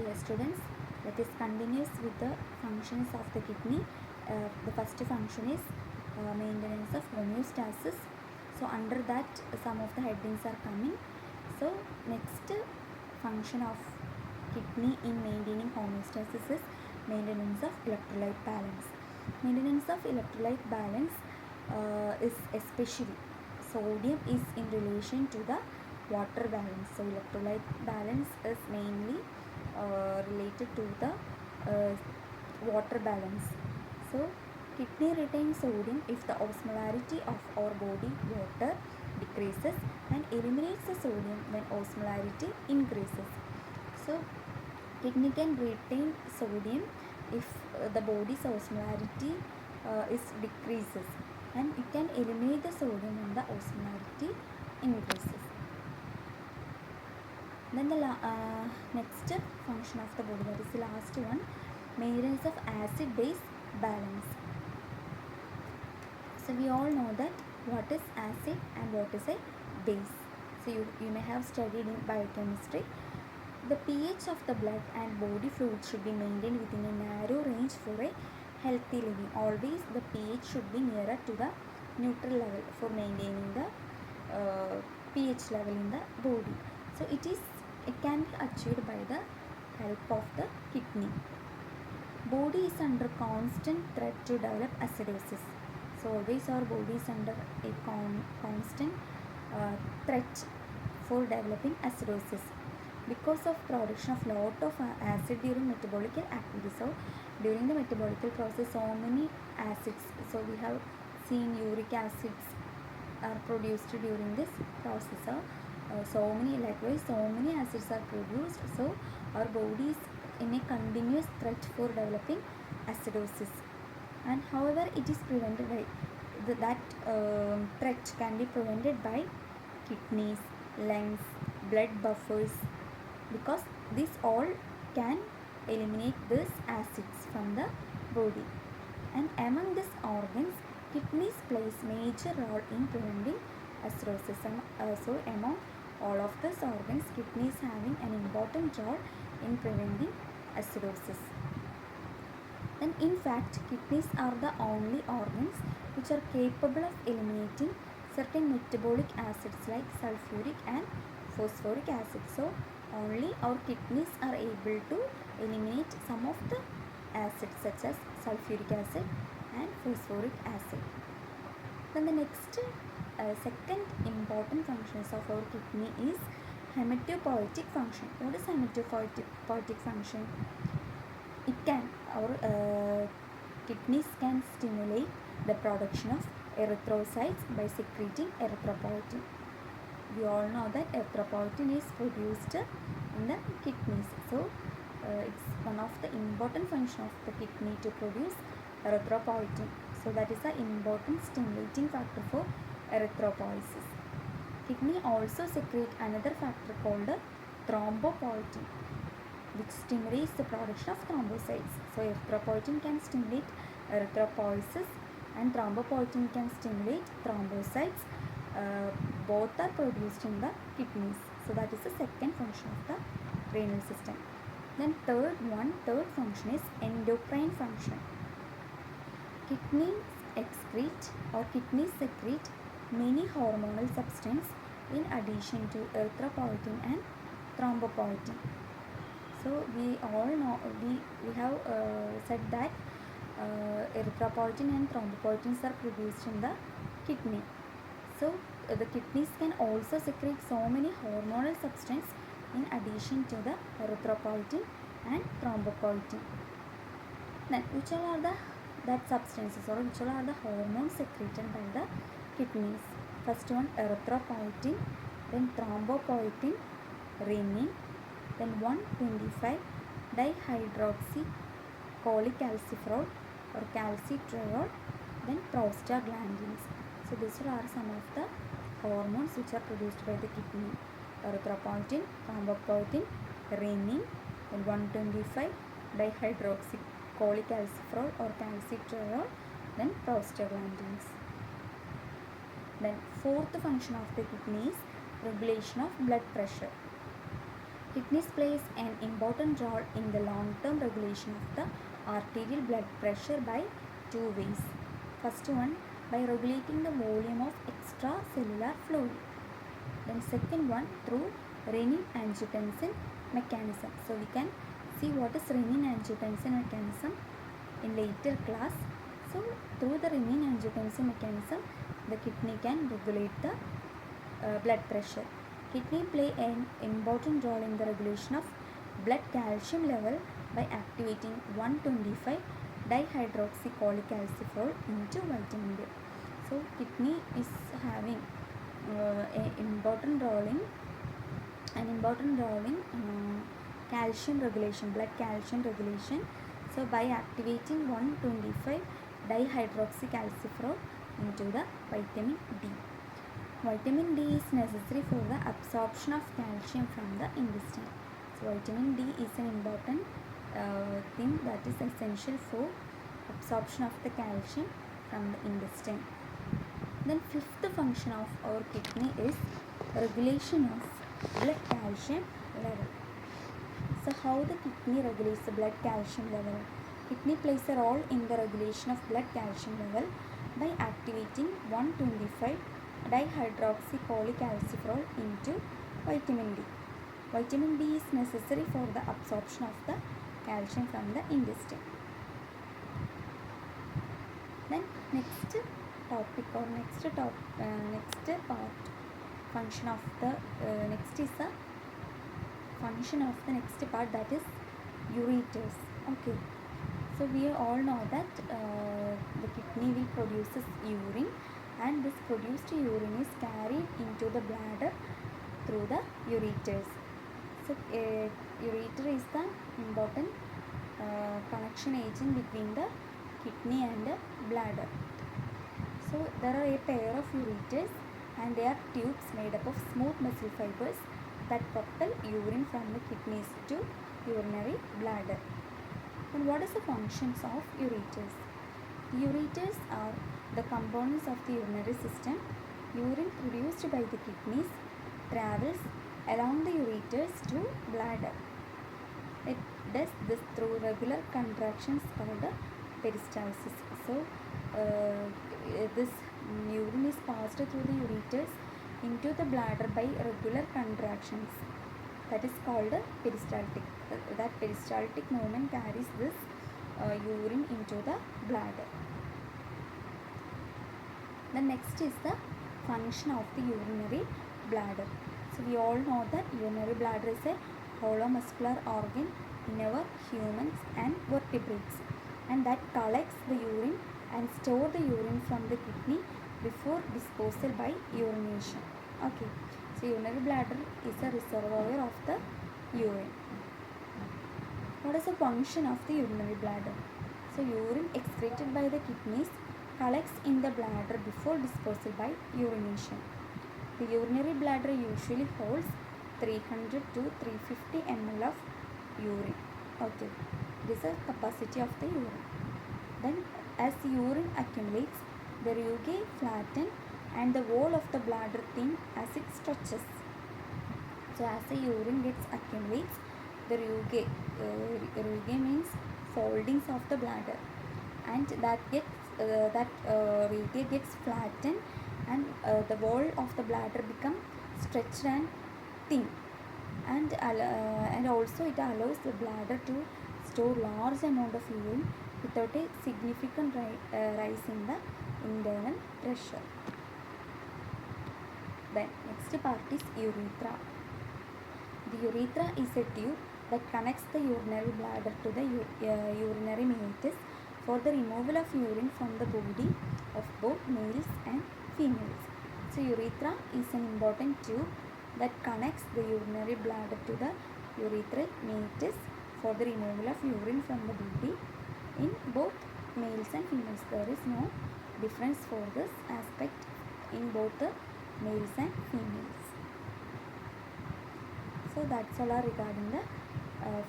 Dear students, let us continue with the functions of the kidney. The first function is maintenance of homeostasis. So under that some of the headings are coming. So next function of kidney in maintaining homeostasis is maintenance of electrolyte balance. Maintenance of electrolyte balance is especially sodium is in relation to the water balance. So electrolyte balance is mainly related to the water balance. So kidney retains sodium if the osmolarity of our body water decreases and eliminates the sodium when osmolarity increases. So kidney can retain sodium if the body's osmolarity is decreases, and it can eliminate the sodium when the osmolarity increases. Then the next function of the body, that is the last one, maintenance of acid base balance. So we all know that what is acid and what is a base. So you may have studied in biochemistry. The pH of the blood and body fluids should be maintained within a narrow range for a healthy living. Always the pH should be nearer to the neutral level for maintaining the pH level in the body. So it can be achieved by the help of the kidney. Body is under constant threat to develop acidosis. So always our body is under a constant threat for developing acidosis because of production of lot of acid during metabolic activity. So during the metabolic process, so many acids, so we have seen uric acids are produced during this process. So many acids are produced. So our body is in a continuous threat for developing acidosis, and however it is prevented by that threat can be prevented by kidneys, lungs, blood buffers, because this all can eliminate these acids from the body. And among these organs, kidneys plays major role in preventing acidosis. So among all of these organs, kidneys having an important role in preventing acidosis. And in fact, kidneys are the only organs which are capable of eliminating certain metabolic acids like sulfuric and phosphoric acid. So only our kidneys are able to eliminate some of the acids such as sulfuric acid and phosphoric acid. Then the next second important functions of our kidney is hematopoietic function. What is hematopoietic function? It can, our kidneys can stimulate the production of erythrocytes by secreting erythropoietin. We all know that erythropoietin is produced in the kidneys. So it's one of the important function of the kidney to produce erythropoietin. So that is an important stimulating factor for erythropoiesis. Kidney also secrete another factor called thrombopoietin, which stimulates the production of thrombocytes. So erythropoietin can stimulate erythropoiesis and thrombopoietin can stimulate thrombocytes. Both are produced in the kidneys. So that is the second function of the renal system. Then third function is endocrine function. Kidneys secrete many hormonal substances in addition to erythropoietin and thrombopoietin. So we all know, we have said that erythropoietin and thrombopoietins are produced in the kidney. So the kidneys can also secrete so many hormonal substances in addition to the erythropoietin and thrombopoietin. Then which all are the substances, or which all are the hormones secreted by the kidneys? First one, erythropoietin, then thrombopoietin, renin, then 1,25 dihydroxy cholecalciferol or calcitriol, then prostaglandins. So these are some of the hormones which are produced by the kidney: erythropoietin, thrombopoietin, renin, then 1,25 dihydroxy cholecalciferol or calcitriol, then prostaglandins. Then fourth function of the kidney is regulation of blood pressure. Kidneys plays an important role in the long-term regulation of the arterial blood pressure by two ways. First one, by regulating the volume of extracellular fluid. Then second one, through renin-angiotensin mechanism. So we can see what is renin-angiotensin mechanism in later class. So through the renin-angiotensin mechanism, the kidney can regulate the blood pressure. Kidney play an important role in the regulation of blood calcium level by activating 125 dihydroxycholecalciferol into vitamin D. So kidney is having an important role in calcium regulation, blood calcium regulation. So by activating 125 dihydroxycalciferol into the vitamin D. Vitamin D is necessary for the absorption of calcium from the intestine. So vitamin D is an important thing that is essential for absorption of the calcium from the intestine. Then fifth function of our kidney is regulation of blood calcium level. So how the kidney regulates the blood calcium level? Kidney plays a role in the regulation of blood calcium level by activating 125 dihydroxycholecalciferol into vitamin D. Vitamin D is necessary for the absorption of the calcium from the intestine. Then next topic or next part function of the next is the function of the next part, that is ureters. Okay, so we all know that the kidney will produces urine, and this produced urine is carried into the bladder through the ureters. So ureter is the important connection agent between the kidney and the bladder. So there are a pair of ureters, and they are tubes made up of smooth muscle fibers that propel urine from the kidneys to urinary bladder. And what is the functions of ureters? The ureters are the components of the urinary system. Urine produced by the kidneys travels along the ureters to bladder. It does this through regular contractions called peristalsis. So this urine is passed through the ureters into the bladder by regular contractions. That is called peristaltic. That peristaltic movement carries this urine into the bladder. The next is the function of the urinary bladder. So we all know that urinary bladder is a hollow muscular organ in our humans and vertebrates, and that collects the urine and store the urine from the kidney before disposal by urination. Okay, so urinary bladder is a reservoir of the urine. What is the function of the urinary bladder? So urine excreted by the kidneys collects in the bladder before disposal by urination. The urinary bladder usually holds 300 to 350 ml of urine. Okay, this is the capacity of the urine. Then as urine accumulates, the rugae flatten and the wall of the bladder thin as it stretches. So as the urine gets accumulates, the rugae means foldings of the bladder, and that rugae gets flattened, and the wall of the bladder become stretched and thin, and also it allows the bladder to store large amount of urine without a significant rise in the internal pressure. Then next part is urethra. The urethra is a tube that connects the urinary bladder to the urinary meatus for the removal of urine from the body of both males and females. So urethra is an important tube that connects the urinary bladder to the urethral meatus for the removal of urine from the body in both males and females. There is no difference for this aspect in both the males and females. So that's all regarding the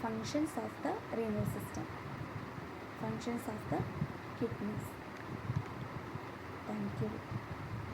functions of the renal system, functions of the kidneys. Thank you.